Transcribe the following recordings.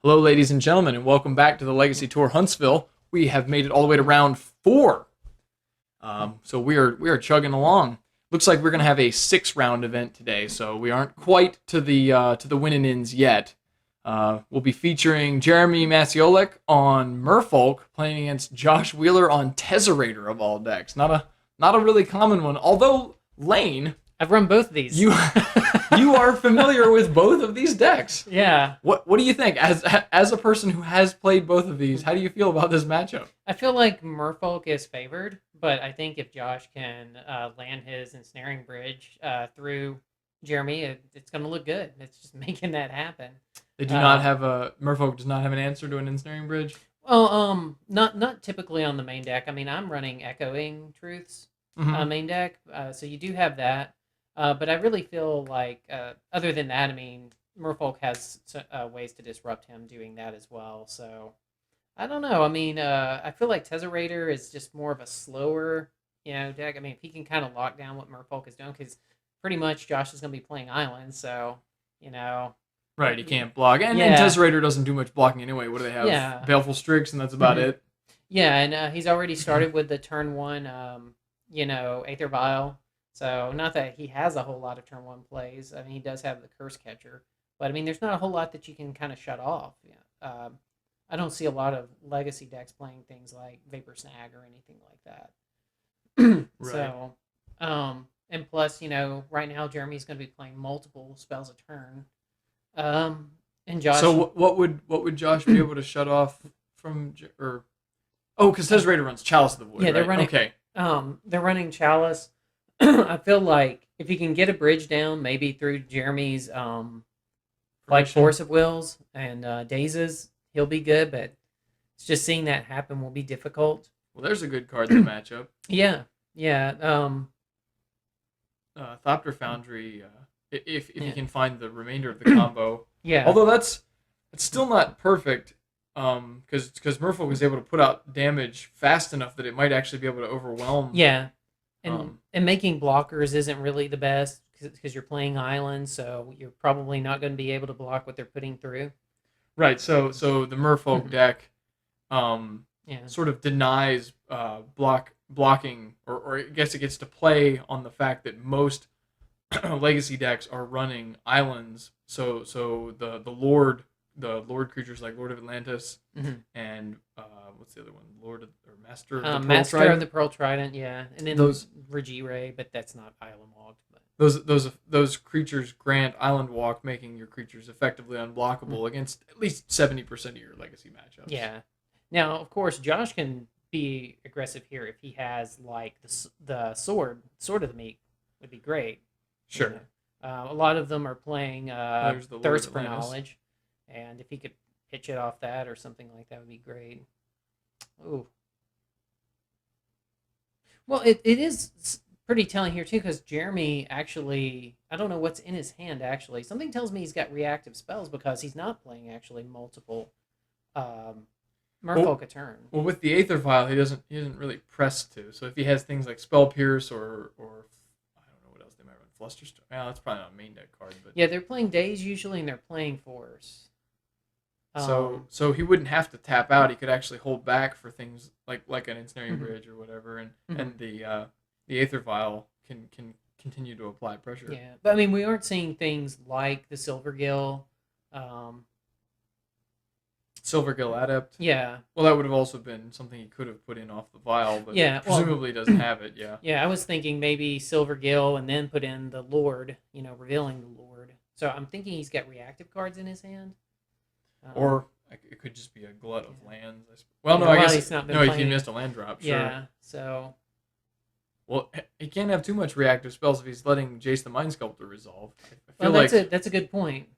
Hello, ladies and gentlemen, and welcome back to the Legacy Tour Huntsville. We have made it all the way to round four, so we are chugging along. Looks like we're gonna have a 6 round event today, so we aren't quite to the winning ins yet. We'll be featuring Jeremy Masiolek on Merfolk playing against Josh Wheeler on Tezzerator of all decks. Not a really common one, although Lane, I've run both of these. you are familiar with both of these decks. Yeah. What do you think as a person who has played both of these? How do you feel about this matchup? I feel like Merfolk is favored, but I think if Josh can land his ensnaring bridge through Jeremy, it's going to look good. It's just making that happen. They do not have Merfolk does not have an answer to an ensnaring bridge. Well, not typically on the main deck. I mean, I'm running Echoing Truths main deck, so you do have that. But I really feel like, other than that, I mean, Merfolk has ways to disrupt him doing that as well. So I don't know. I mean, I feel like Tezzerator is just more of a slower, deck. I mean, if he can kind of lock down what Merfolk is doing, because pretty much Josh is going to be playing Island, so Right, he can't block, and Yeah. Tezzerator doesn't do much blocking anyway. What do they have? Yeah. Baleful Strix, and that's about it. Yeah, and he's already started with the turn one, Aether Vial. So not that he has a whole lot of turn one plays. I mean, he does have the Curse Catcher, but I mean, there's not a whole lot that you can kind of shut off. Yeah. I don't see a lot of legacy decks playing things like Vapor Snag or anything like that. Right. So, and plus, right now Jeremy's going to be playing multiple spells a turn. And Josh. So what would Josh be able to shut off from or? Oh, because Tezzerator runs Chalice of the Void. Yeah, they're right? running. Okay. They're running Chalice. I feel like if you can get a bridge down, maybe through Jeremy's like Force of Wills and Dazes, he'll be good. But it's just seeing that happen will be difficult. Well, there's a good card in the matchup. Yeah. Thopter Foundry. If you can find the remainder of the combo. Yeah. Although that's still not perfect. Because Merfolk was able to put out damage fast enough that it might actually be able to overwhelm. Yeah. And making blockers isn't really the best because you're playing Island, so you're probably not going to be able to block what they're putting through. Right. So the Merfolk deck, Yeah. sort of denies blocking, or I guess it gets to play on the fact that most legacy decks are running islands. So the Lord creatures like Lord of Atlantis and what's the other one? Lord of, or Master of the Pearl Master Trident? of the Pearl Trident, yeah, and then Those- Regiere, but that's not Island Walked. But Those creatures grant Island Walk, making your creatures effectively unblockable against at least 70% of your legacy matchups. yeah. Now, of course, Josh can be aggressive here if he has like the sword of the Meek would be great. Sure. A lot of them are playing There's the Lord Thirst of for Atlantis. Knowledge, and if he could pitch it off that or something like that would be great. Ooh. Well, it is pretty telling here too, because Jeremy actually, I don't know what's in his hand actually. Something tells me he's got reactive spells because he's not playing actually multiple Merfolk a turn. Well, with the Aether Vial, he doesn't really press to. So if he has things like Spell Pierce or I don't know what else they might run, Flusterstorm. Yeah, that's probably not a main deck card, but Yeah, they're playing Days usually, and they're playing Force. so he wouldn't have to tap out. He could actually hold back for things like an Ensnaring Bridge or whatever, and the Aether Vial can continue to apply pressure. Yeah, but I mean, we aren't seeing things like the Silvergill. Silvergill Adept. Yeah. Well, that would have also been something he could have put in off the vial, but presumably doesn't have it. Yeah. Yeah, I was thinking maybe Silvergill and then put in the Lord, revealing the Lord. So I'm thinking he's got reactive cards in his hand. Or it could just be a glut of lands. Well, no, Yeah, I well, guess he's not been no. He playing. missed a land drop. Sure. Yeah, so Well, he can't have too much reactive spells if he's letting Jace the Mind Sculptor resolve. I well, feel that's a good point.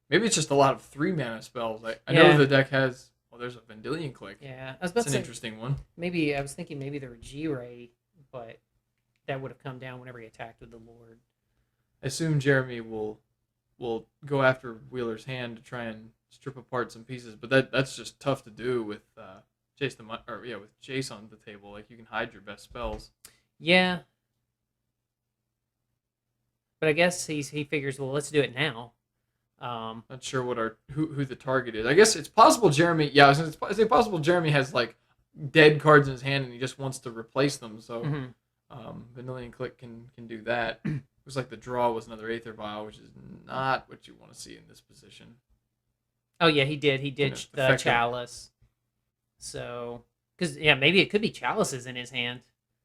maybe it's just a lot of 3-mana spells. I Yeah. know the deck has. Well, there's a Vendilion Click. Yeah, I was about That's to an say interesting one. maybe I was thinking maybe the Regiere, but that would have come down whenever he attacked with the Lord. I assume Jeremy will go after Wheeler's hand to try and strip apart some pieces, but that's just tough to do with Jace with Jace on the table. Like, you can hide your best spells. Yeah, but I guess he figures, well, let's do it now. Not sure what who the target is. I guess it's possible Jeremy. Yeah, it's possible Jeremy has like dead cards in his hand and he just wants to replace them. So Vanillion Click can do that. Looks like the draw was another Aether Vial, which is not what you want to see in this position. Oh yeah, he did. He ditched the Chalice. So, because maybe it could be Chalices in his hand.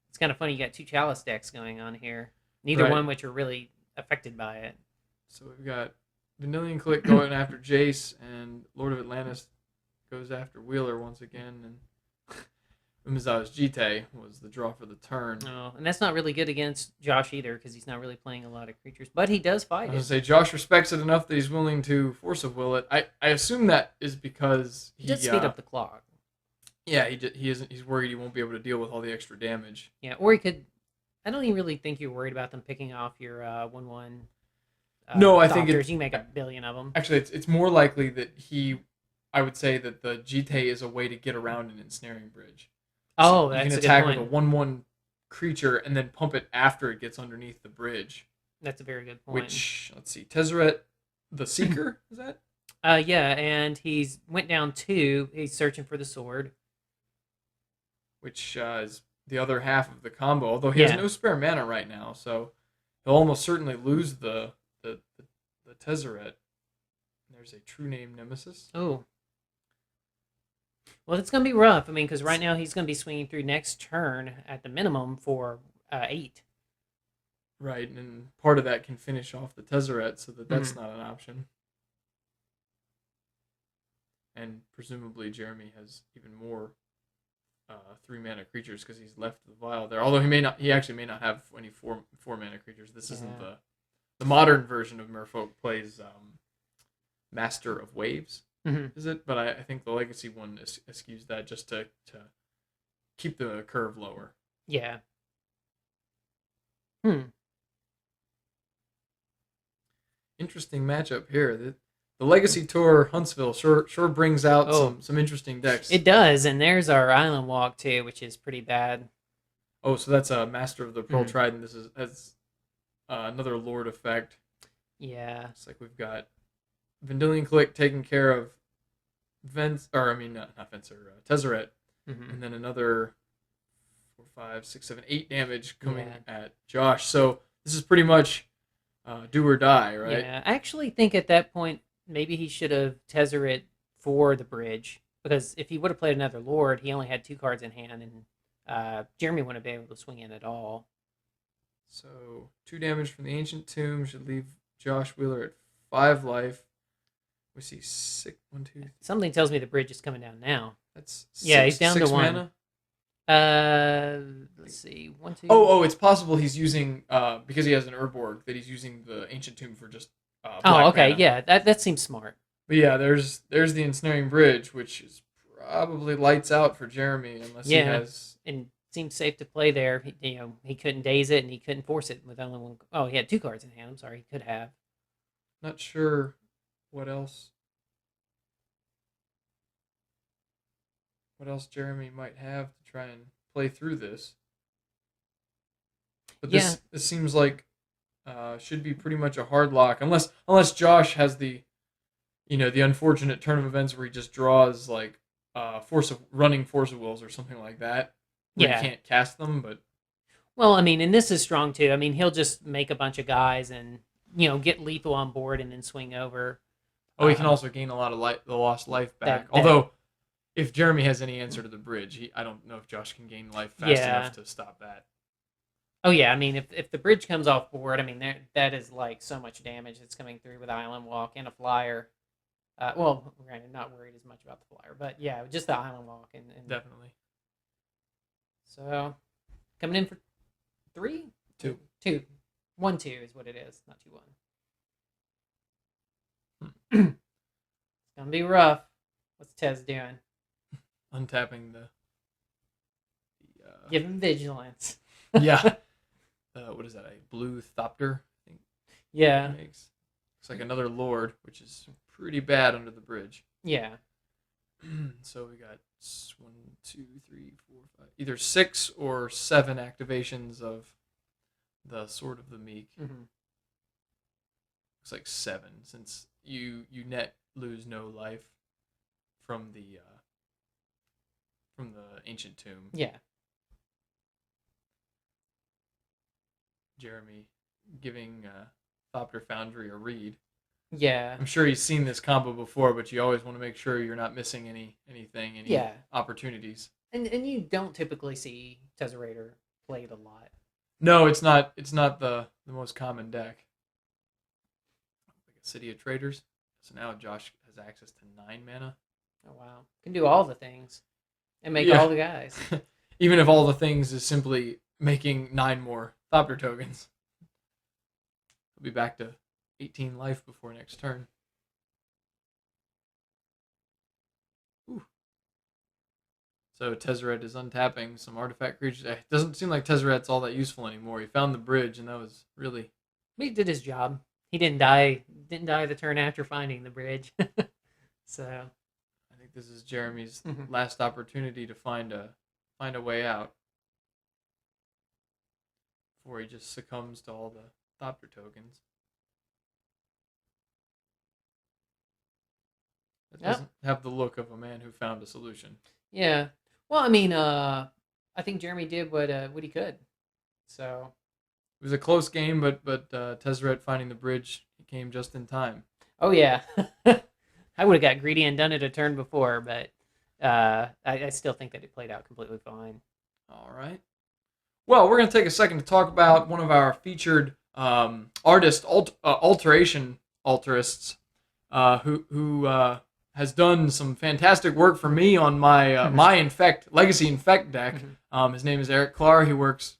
It's kind of funny. You got 2 Chalice decks going on here. Neither one which are really affected by it. So we've got Vanillion Click going after Jace, and Lord of Atlantis goes after Wheeler once again, and Umezawa's Jite was the draw for the turn. Oh, and that's not really good against Josh either, because he's not really playing a lot of creatures, but he does fight it. I was going to say, Josh respects it enough that he's willing to Force of Will it. I assume that is because he does speed up the clock. Yeah, he's worried he won't be able to deal with all the extra damage. Yeah, or he could. I don't even really think you're worried about them picking off your 1/1. No, I think you can make a billion of them. Actually, it's more likely that I would say that the Jite is a way to get around an ensnaring bridge. Oh, so that's a good point. You can attack with a 1/1 creature and then pump it after it gets underneath the bridge. That's a very good point. Which, let's see, Tezzerator, the Seeker, is that? Yeah, and he's went down 2. He's searching for the sword. Which is the other half of the combo, although he has no spare mana right now, so he'll almost certainly lose the Tezzerator. There's a true name Nemesis. Oh. Well, it's going to be rough. I mean, because right now he's going to be swinging through next turn at the minimum for 8. Right, and part of that can finish off the Tezzerator, so that's not an option. And presumably Jeremy has even more 3-mana creatures because he's left the vial there. Although he actually may not have any 4-mana creatures. This isn't the modern version of Merfolk plays Master of Waves. Is it? But I think the Legacy one eschews that just to keep the curve lower. Yeah. Interesting matchup here. The Legacy Tour Huntsville sure brings out some interesting decks. It does, and there's our Island Walk too, which is pretty bad. Oh, so that's a Master of the Pearl Trident. This has another Lord effect. Yeah. It's like we've got Vanillion Click taking care of Tezzerator, and then another 4, 5, 6, 7, 8 damage coming at Josh. So this is pretty much do or die, right? Yeah, I actually think at that point maybe he should have Tezzerator for the bridge, because if he would have played another Lord, he only had 2 cards in hand, and Jeremy wouldn't have been able to swing in at all. So 2 damage from the Ancient Tomb should leave Josh Wheeler at 5 life. We see 6, 1, 2. 3. Something tells me the bridge is coming down now. That's he's down to 1. Mana? Let's see, 1, 2. It's possible he's using because he has an Urborg that he's using the Ancient Tomb for just. Okay, mana. Yeah, that seems smart. But yeah, there's the Ensnaring Bridge, which is probably lights out for Jeremy unless he has. And seems safe to play there. He couldn't daze it and he couldn't force it with only 1. Oh, he had 2 cards in hand. I'm sorry, he could have. Not sure what else. What else Jeremy might have to try and play through this? But this seems like should be pretty much a hard lock, unless Josh has the unfortunate turn of events where he just draws like Force of Wills or something like that. Where he can't cast them, but. Well, I mean, and this is strong too. I mean, he'll just make a bunch of guys and get lethal on board and then swing over. Oh, he can also gain a lot of the lost life back. Although, if Jeremy has any answer to the bridge, I don't know if Josh can gain life fast enough to stop that. Oh yeah, I mean, if the bridge comes off board, I mean that is like so much damage that's coming through with Island Walk and a flyer. Well, we're not worried as much about the flyer, but yeah, just the Island Walk and definitely. So, coming in for 3? 2. 2. 1, 2 is what it is, not 2, 1. It's gonna be rough. What's Tez doing? Untapping the give him vigilance. Yeah. What is that? A blue Thopter? I think. Yeah. Looks like another Lord, which is pretty bad under the bridge. Yeah. So we got 1, 2, 3, 4, 5. Either 6 or 7 activations of the Sword of the Meek. Mm-hmm. Looks like 7, since you net lose no life from the ancient tomb. Yeah. Jeremy giving Thopter Foundry a read. Yeah. I'm sure he's seen this combo before, but you always want to make sure you're not missing any opportunities. And you don't typically see Tezzerator played a lot. No, it's not. It's not the most common deck. Like a City of Traders. So now Josh has access to 9 mana. Oh wow! Can do all the things and make all the guys. Even if all the things is simply making 9 more Thopter tokens. We'll be back to 18 life before next turn. Ooh. So Tezzeret is untapping some artifact creatures. It doesn't seem like Tezzeret's all that useful anymore. He found the bridge, and that was really... He did his job. He didn't die the turn after finding the bridge. So I think this is Jeremy's last opportunity to find a way out before he just succumbs to all the Thopter tokens. It doesn't have the look of a man who found a solution. Yeah. Well, I mean, I think Jeremy did what he could. So it was a close game, but Tezzeret finding the bridge came just in time. Oh yeah, I would have got greedy and done it a turn before, but I still think that it played out completely fine. All right. Well, we're going to take a second to talk about one of our featured alteration altarists, who has done some fantastic work for me on my my Legacy Infect deck. His name is Eric Klar. He works.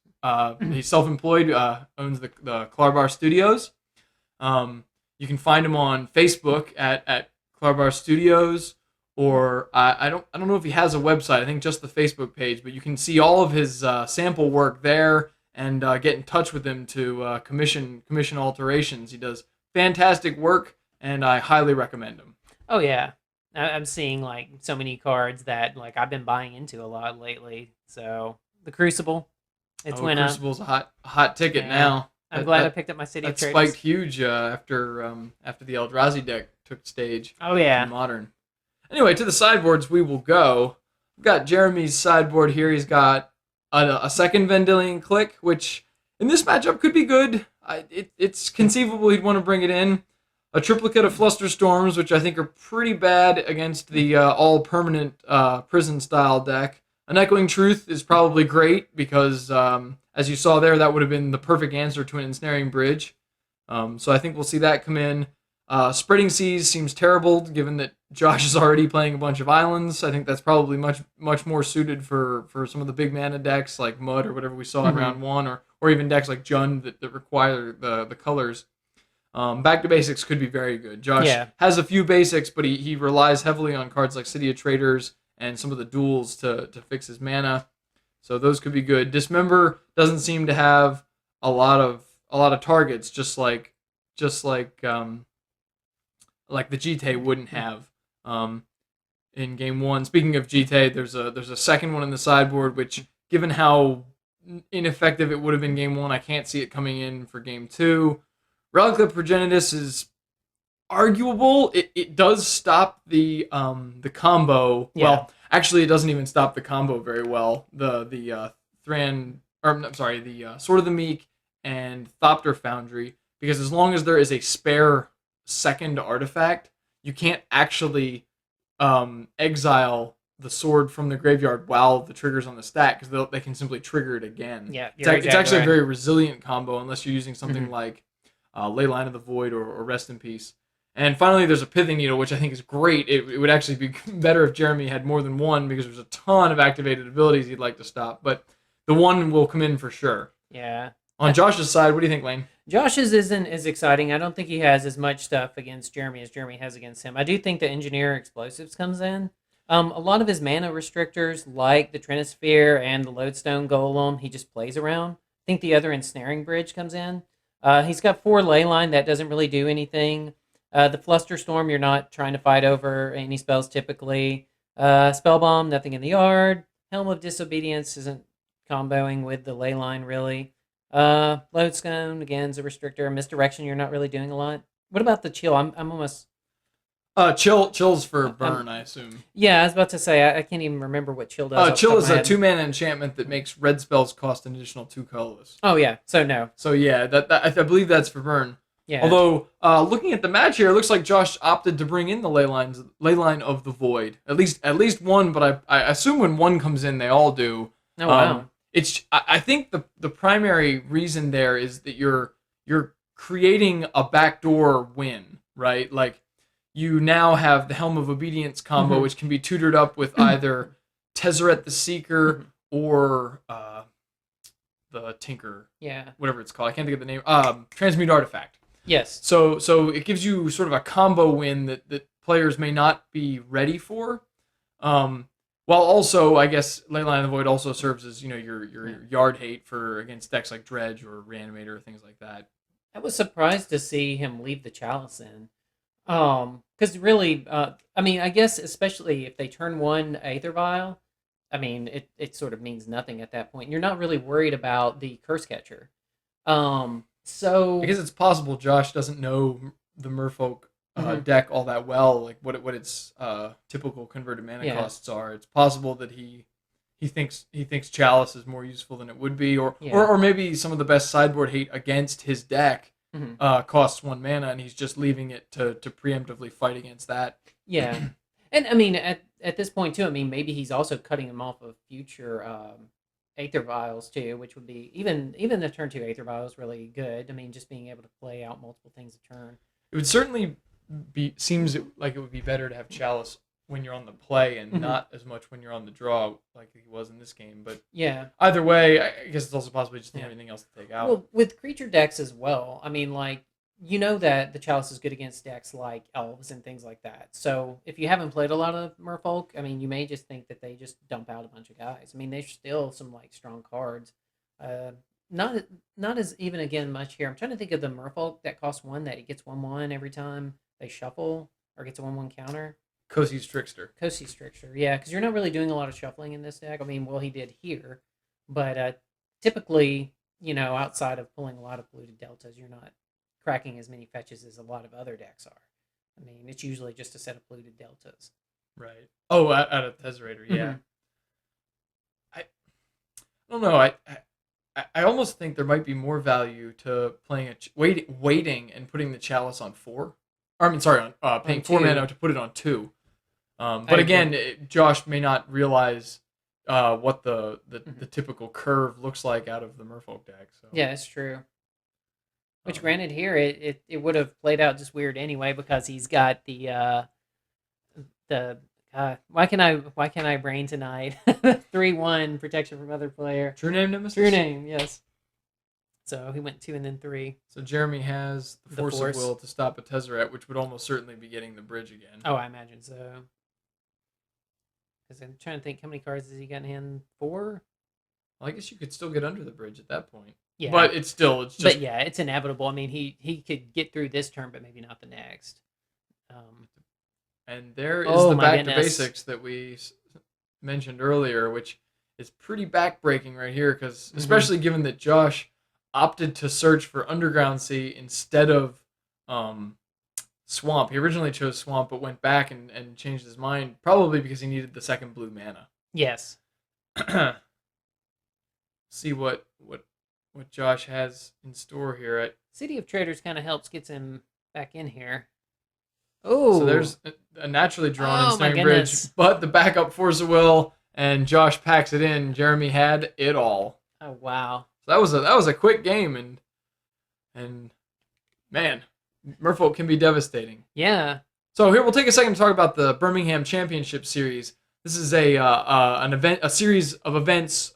He's self-employed. Owns the Klarbar Studios. You can find him on Facebook at Klarbar Studios, or I don't know if he has a website. I think just the Facebook page. But you can see all of his sample work there and get in touch with him to commission alterations. He does fantastic work, and I highly recommend him. Oh yeah. I'm seeing like so many cards that like I've been buying into a lot lately. So the Crucible, went up. Crucible's a hot ticket now. I'm glad I picked up my City of Traders. Spiked huge after the Eldrazi deck took stage. Oh yeah, in Modern. Anyway, to the sideboards we will go. We've got Jeremy's sideboard here. He's got a second Vendilion Click, which in this matchup could be good. It's conceivable he'd want to bring it in. A triplicate of Flusterstorms, which I think are pretty bad against the all-permanent prison-style deck. An Echoing Truth is probably great because, as you saw there, that would have been the perfect answer to an Ensnaring Bridge. So I think we'll see that come in. Spreading Seas seems terrible, given that Josh is already playing a bunch of islands. I think that's probably much more suited for some of the big mana decks like Mud or whatever we saw in round 1, or even decks like Jund that require the colors. Back to Basics could be very good. Josh has a few basics, but he relies heavily on cards like City of Traders and some of the duels to fix his mana. So those could be good. Dismember doesn't seem to have a lot of targets, just like the GT wouldn't have in game 1. Speaking of GT, there's a second one in the sideboard, which, given how ineffective it would have been game 1, I can't see it coming in for game 2. Relic of Progenitus is arguable. It does stop the combo. Yeah. Well, actually, it doesn't even stop the combo very well. The Sword of the Meek and Thopter Foundry, because as long as there is a spare second artifact, you can't actually exile the sword from the graveyard while the trigger's on the stack, because they can simply trigger it again. Yeah, it's actually a very resilient combo unless you're using something like Leyline of the Void or Rest in Peace. And finally, there's a Pithing Needle, which I think is great. It would actually be better if Jeremy had more than one, because there's a ton of activated abilities he'd like to stop. But the one will come in for sure. Yeah. On Josh's side, what do you think, Lane? Josh's isn't as exciting. I don't think he has as much stuff against Jeremy as Jeremy has against him. I do think the Engineer Explosives comes in. A lot of his mana restrictors, like the Trinisphere and the Lodestone Golem, he just plays around. I think the other Ensnaring Bridge comes in. He's got 4 Leyline. That doesn't really do anything. The Flusterstorm, you're not trying to fight over any spells typically. Spellbomb, nothing in the yard. Helm of Disobedience isn't comboing with the Leyline, really. Lodestone, again, is a restrictor. Misdirection, you're not really doing a lot. What about the Chill? I'm almost Chill's for burn, I assume. Yeah, I was about to say I can't even remember what chill does. Chill is a 2-mana enchantment that makes red spells cost an additional 2 colorless. Oh yeah, so no. So yeah, that I believe that's for burn. Yeah. Although looking at the match here, it looks like Josh opted to bring in the Leyline of the Void. At least one, but I assume when one comes in, they all do. Oh wow. I think the primary reason there is that you're creating a backdoor win, right? Like you now have the Helm of Obedience combo, which can be tutored up with either Tezzerator the Seeker or the Tinker. Yeah. Whatever it's called. I can't think of the name. Transmute Artifact. Yes. So it gives you sort of a combo win that players may not be ready for. While also, I guess, Leyline of the Void also serves as, your yard hate for against decks like Dredge or Reanimator or things like that. I was surprised to see him leave the Chalice in. Because really, I guess especially if they turn one Aether Vial, it sort of means nothing at that point. You're not really worried about the Curse Catcher. So I guess it's possible Josh doesn't know the Merfolk deck all that well, like what its typical converted mana costs are. It's possible that he thinks Chalice is more useful than it would be, or maybe some of the best sideboard hate against his deck costs 1 mana, and he's just leaving it to preemptively fight against that. Yeah, and at this point too, maybe he's also cutting him off of future Aether Vials too, which would be even the turn 2 Aether Vial is really good. Just being able to play out multiple things a turn. It would certainly seems like it would be better to have Chalice when you're on the play and not as much when you're on the draw like he was in this game. But yeah, either way, I guess it's also possible just to have anything else to take out. Well, with creature decks as well, that the Chalice is good against decks like Elves and things like that. So if you haven't played a lot of Merfolk, you may just think that they just dump out a bunch of guys. There's still some strong cards. Not as even again much here. I'm trying to think of the Merfolk that costs 1 that it gets 1/1 every time they shuffle or gets a 1/1 counter. Kosi's Trickster, yeah, because you're not really doing a lot of shuffling in this deck. He did here, but typically, outside of pulling a lot of polluted deltas, you're not cracking as many fetches as a lot of other decks are. It's usually just a set of polluted deltas. Right. Oh, out of Tezzerator, yeah. I don't know. I almost think there might be more value to playing waiting and putting the Chalice on 4. On paying 4 mana to put it on 2. But again, Josh may not realize what the typical curve looks like out of the Merfolk deck. So yeah, it's true. Which, granted, here it would have played out just weird anyway because he's got the why can I brain tonight 3/1 protection from other player. True name Nemesis. True name, yes. So he went 2 and then 3. So Jeremy has the force of will to stop a Tezzerator, which would almost certainly be getting the bridge again. Oh, I imagine so. Because I'm trying to think, how many cards has he got in hand? 4? Well, I guess you could still get under the bridge at that point. Yeah, but it's just. But yeah, it's inevitable. He could get through this turn, but maybe not the next. And there is the back to basics that we mentioned earlier, which is pretty backbreaking right here, because especially given that Josh opted to search for Underground Sea instead of Swamp. He originally chose Swamp, but went back and changed his mind, probably because he needed the second blue mana. Yes. See what Josh has in store here. City of Traders kind of helps gets him back in here. Oh, so there's a naturally drawn ensnaring bridge, but the backup force of will, and Josh packs it in. Jeremy had it all. Oh wow! So that was a quick game, and man, Merfolk can be devastating. Yeah. So here we'll take a second to talk about the Birmingham Championship Series. This is a series of events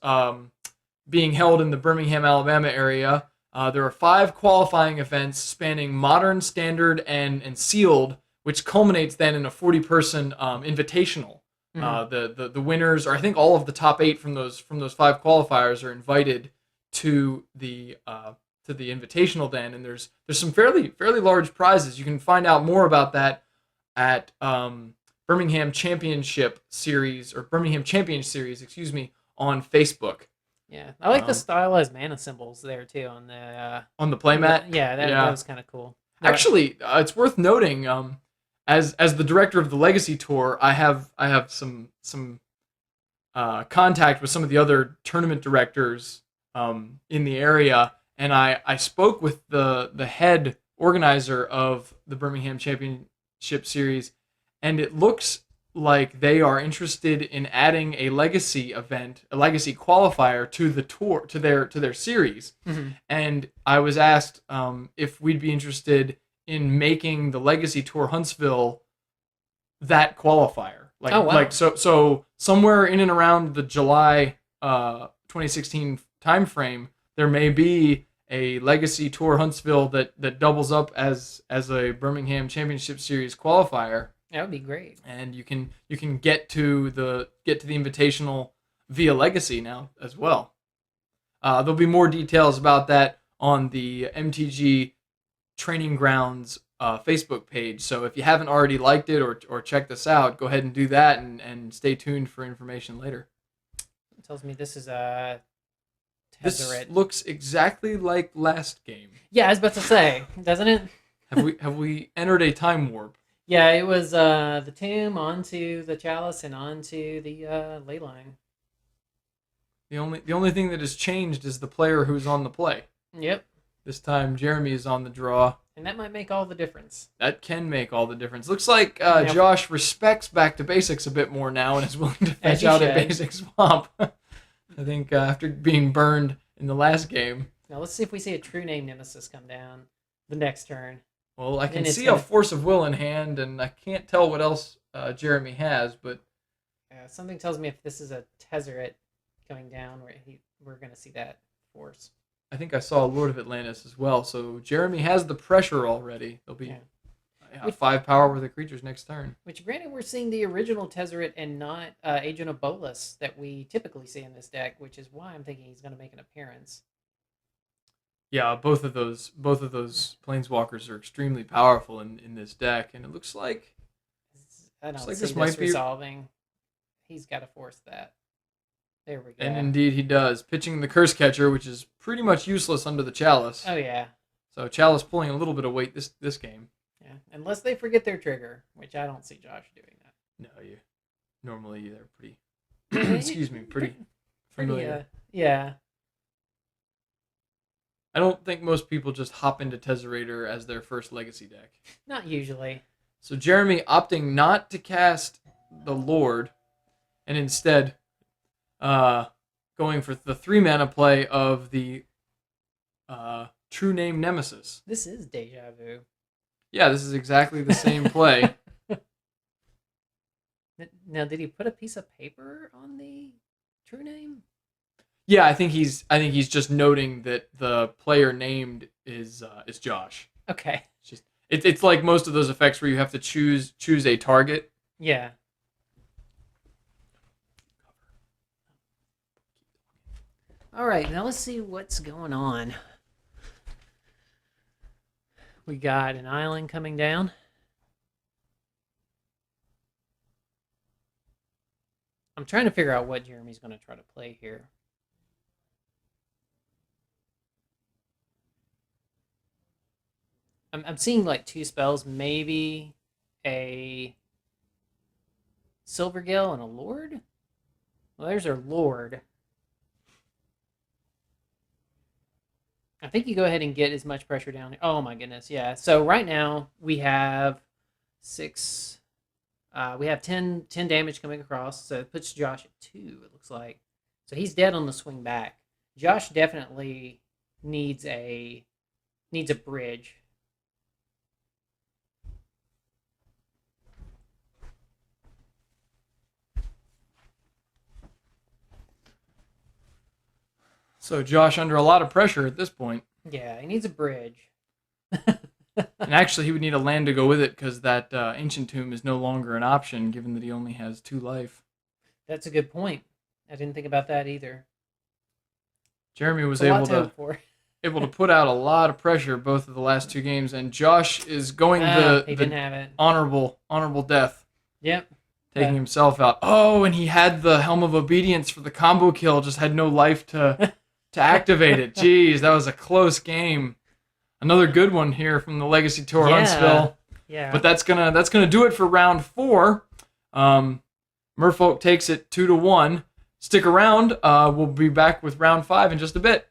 being held in the Birmingham, Alabama area. There are 5 qualifying events spanning Modern, Standard, and Sealed, which culminates then in a 40-person invitational. The winners, or I think all of the top 8 from those 5 qualifiers, are invited to the invitational then, and there's some fairly large prizes. You can find out more about that at Birmingham Championship Series, or Birmingham Champion Series, on Facebook. Yeah, I like the stylized mana symbols there too on the playmat. Yeah, that was kind of cool. Actually, it's worth noting. as the director of the Legacy Tour, I have some contact with some of the other tournament directors in the area, and I spoke with the head organizer of the Birmingham Championship Series, and it looks like they are interested in adding a legacy event, a legacy qualifier to the tour, to their series. Mm-hmm. And I was asked if we'd be interested in making the Legacy Tour Huntsville that qualifier. Like, oh, wow. like so somewhere in and around the July 2016 timeframe, there may be a Legacy Tour Huntsville that doubles up as a Birmingham Championship Series qualifier. That would be great. And you can get to the Invitational via Legacy now as well. There'll be more details about that on the MTG Training Grounds Facebook page. So if you haven't already liked it or checked this out, go ahead and do that and stay tuned for information later. It tells me this is a Tezzerator. This looks exactly like last game. Yeah, I was about to say, doesn't it? Have we entered a time warp? Yeah, it was the tomb onto the chalice and onto the ley line. The only thing that has changed is the player who's on the play. Yep. This time Jeremy is on the draw. And that might make all the difference. That can make all the difference. Looks like Josh respects Back to Basics a bit more now and is willing to fetch out a basic swamp. I think after being burned in the last game. Now let's see if we see a true name nemesis come down the next turn. Well, I can see a Force of Will in hand, and I can't tell what else Jeremy has, but... something tells me if this is a Tezzerator coming down, we're going to see that force. I think I saw Lord of Atlantis as well, so Jeremy has the pressure already. There'll be 5 power with the creatures next turn. Which, granted, we're seeing the original Tezzerator and not Agent of Bolus that we typically see in this deck, which is why I'm thinking he's going to make an appearance. Yeah, both of those planeswalkers are extremely powerful in this deck, and it looks like I don't see this resolving. He's got to force that. There we go. And indeed he does. Pitching the Curse Catcher, which is pretty much useless under the Chalice. Oh, yeah. So Chalice pulling a little bit of weight this game. Yeah, unless they forget their trigger, which I don't see Josh doing that. No, normally they're pretty, excuse me, pretty familiar. Yeah. I don't think most people just hop into Tezzerator as their first Legacy deck. Not usually. So Jeremy opting not to cast the Lord, and instead going for the 3-mana play of the True Name Nemesis. This is deja vu. Yeah, this is exactly the same play. Now, did he put a piece of paper on the True Name? Yeah, I think he's just noting that the player named is Josh. Okay. It's like most of those effects where you have to choose a target. Yeah. All right, now let's see what's going on. We got an island coming down. I'm trying to figure out what Jeremy's going to try to play here. I'm seeing like 2 spells, maybe a Silvergale and a Lord? Well, there's our Lord. I think you go ahead and get as much pressure down. Oh my goodness, yeah. So right now we have 6. We have 10 damage coming across, so it puts Josh at 2. It looks like. So he's dead on the swing back. Josh definitely needs a bridge. So Josh under a lot of pressure at this point. Yeah, he needs a bridge. And actually, he would need a land to go with it because that Ancient Tomb is no longer an option, given that he only has 2 life. That's a good point. I didn't think about that either. Jeremy was able to put out a lot of pressure both of the last 2 games, and Josh is going the honorable death. Yep. Taking himself out. Oh, and he had the Helm of Obedience for the combo kill, just had no life to activate it. Jeez, that was a close game. Another good one here from the Legacy Tour Huntsville. Yeah. But that's gonna do it for round 4. Merfolk takes it 2-1. Stick around. We'll be back with round 5 in just a bit.